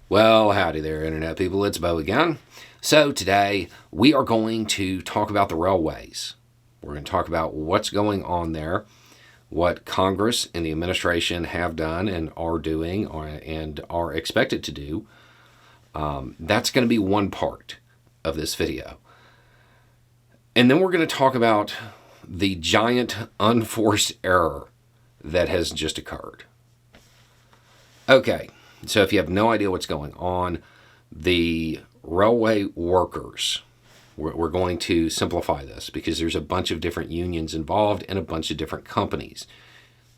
Well, howdy there, Internet people. It's Bo again. So, today we are going to talk about the railways. We're going to talk about what's going on there, what Congress and the administration have done and are doing and are expected to do. That's going to be one part of this video. And then we're going to talk about the giant unforced error that has just occurred. Okay. So if you have no idea what's going on, the railway workers, we're going to simplify this because there's a bunch of different unions involved and a bunch of different companies.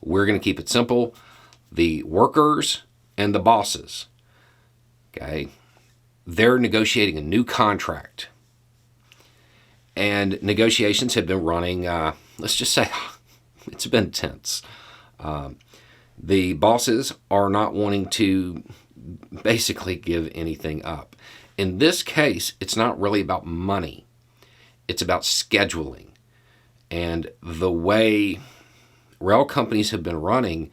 We're going to keep it simple. The workers and the bosses, okay, they're negotiating a new contract. And negotiations have been running, let's just say, it's been tense. The bosses are not wanting to basically give anything up. In this case, it's not really about money. It's about scheduling. And the way rail companies have been running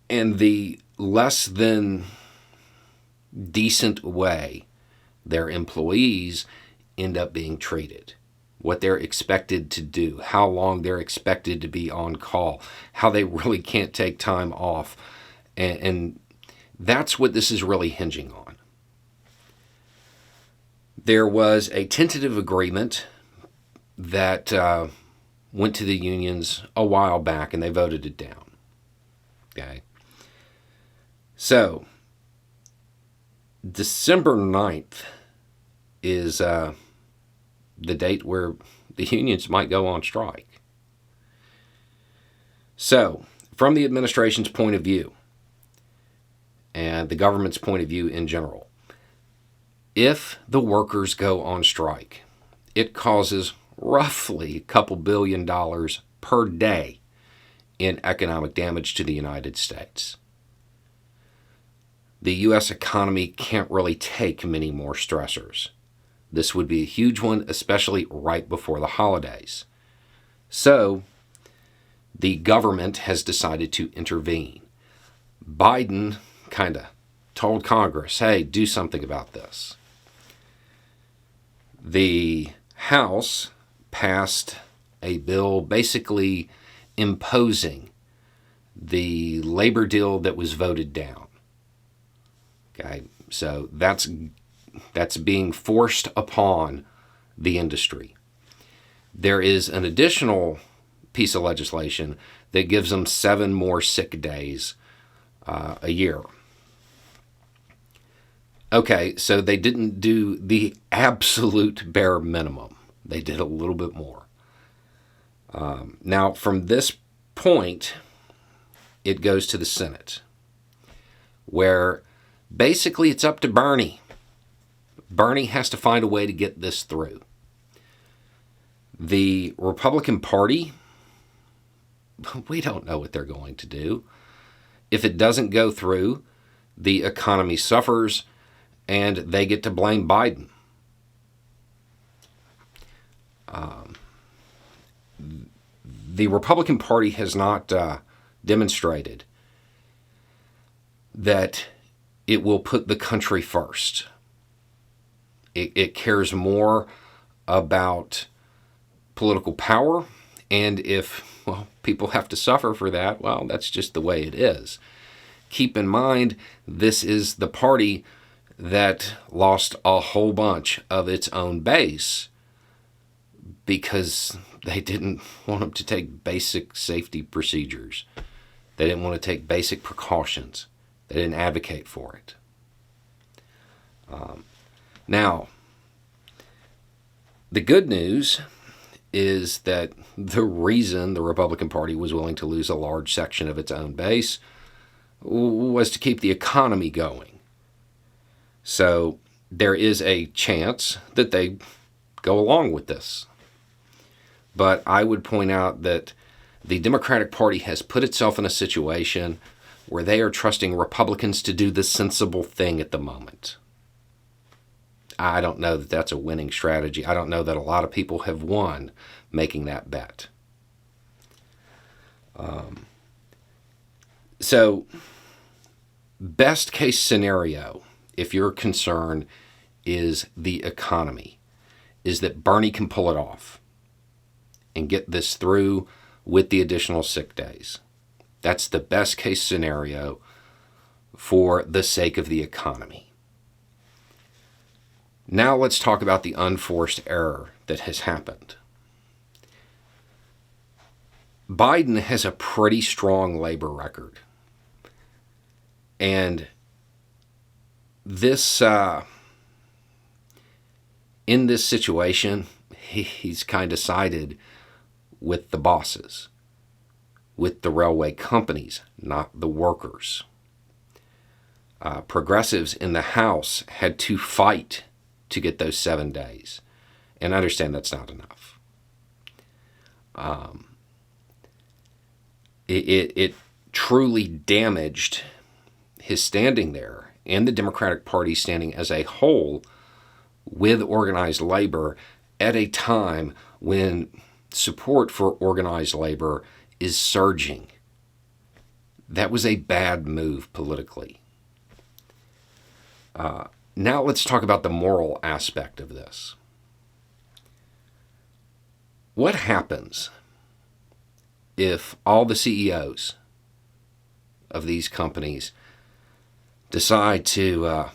and the less than decent way their employees end up being treated. What they're expected to do, how long they're expected to be on call, how they really can't take time off. And that's what this is really hinging on. There was a tentative agreement that went to the unions a while back, and they voted it down. Okay. So, December 9th is the date where the unions might go on strike. So, from the administration's point of view, and the government's point of view in general, if the workers go on strike, it causes roughly a couple $2 billion per day in economic damage to the United States. The U.S. economy can't really take many more stressors. This would be a huge one, especially right before the holidays. So, the government has decided to intervene. Biden kind of told Congress, hey, do something about this. The House passed a bill basically imposing the labor deal that was voted down. Okay, so that's being forced upon the industry. There is an additional piece of legislation that gives them 7 more sick days a year. Okay, so they didn't do the absolute bare minimum. They did a little bit more. Now, from this point, it goes to the Senate, where basically it's up to Bernie. Bernie has to find a way to get this through. The Republican Party, we don't know what they're going to do. If it doesn't go through, the economy suffers, and they get to blame Biden. The Republican Party has not demonstrated that it will put the country first. It cares more about political power, and if people have to suffer for that, well, that's just the way it is. Keep in mind, this is the party that lost a whole bunch of its own base because they didn't want them to take basic safety procedures. They didn't want to take basic precautions. They didn't advocate for it. Now, the good news is that the reason the Republican Party was willing to lose a large section of its own base was to keep the economy going. So there is a chance that they go along with this. But I would point out that the Democratic Party has put itself in a situation where they are trusting Republicans to do the sensible thing at the moment. I don't know that that's a winning strategy. I don't know that a lot of people have won making that bet. So Best case scenario, if your concern is the economy, is that Bernie can pull it off and get this through with the additional sick days. That's the best case scenario for the sake of the economy. Now let's talk about the unforced error that has happened. Biden has a pretty strong labor record. And this, in this situation, he's kind of sided with the bosses, with the railway companies, not the workers. Progressives in the House had to fight to get those 7 days. And I understand that's not enough. It truly damaged his standing there and the Democratic Party standing as a whole with organized labor at a time when support for organized labor is surging. That was a bad move politically. Now let's talk about the moral aspect of this. What happens if all the CEOs of these companies decide to,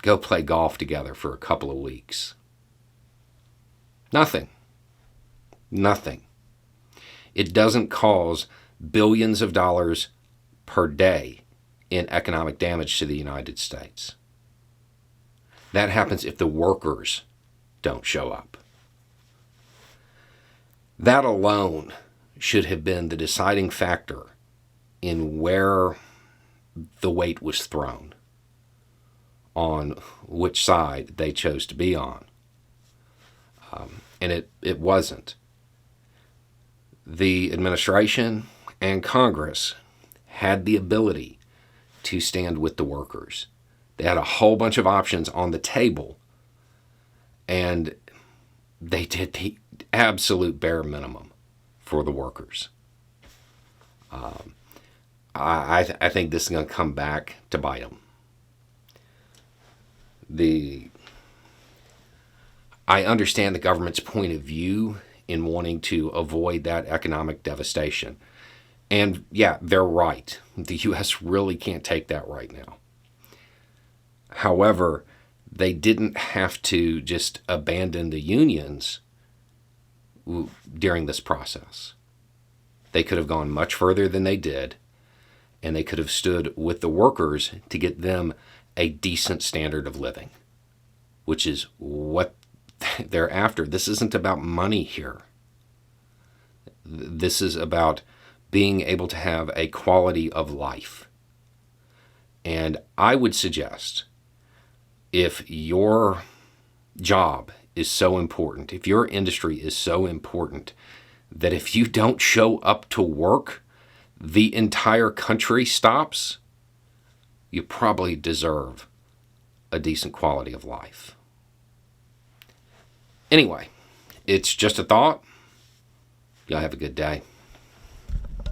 go play golf together for a couple of weeks? Nothing. It doesn't cause billions of dollars per day in economic damage to the United States. That happens if the workers don't show up. That alone should have been the deciding factor in where the weight was thrown, on which side they chose to be on. And it wasn't. The administration and Congress had the ability to stand with the workers. They had a whole bunch of options on the table, and they did the absolute bare minimum for the workers. I think this is going to come back to bite them. I understand the government's point of view in wanting to avoid that economic devastation. And yeah, they're right. The U.S. really can't take that right now. However, they didn't have to just abandon the unions during this process. They could have gone much further than they did, and they could have stood with the workers to get them a decent standard of living, which is what they're after. This isn't about money here. This is about being able to have a quality of life. And I would suggest, if your job is so important, if your industry is so important, that if you don't show up to work, the entire country stops, you probably deserve a decent quality of life. Anyway, it's just a thought. Y'all have a good day.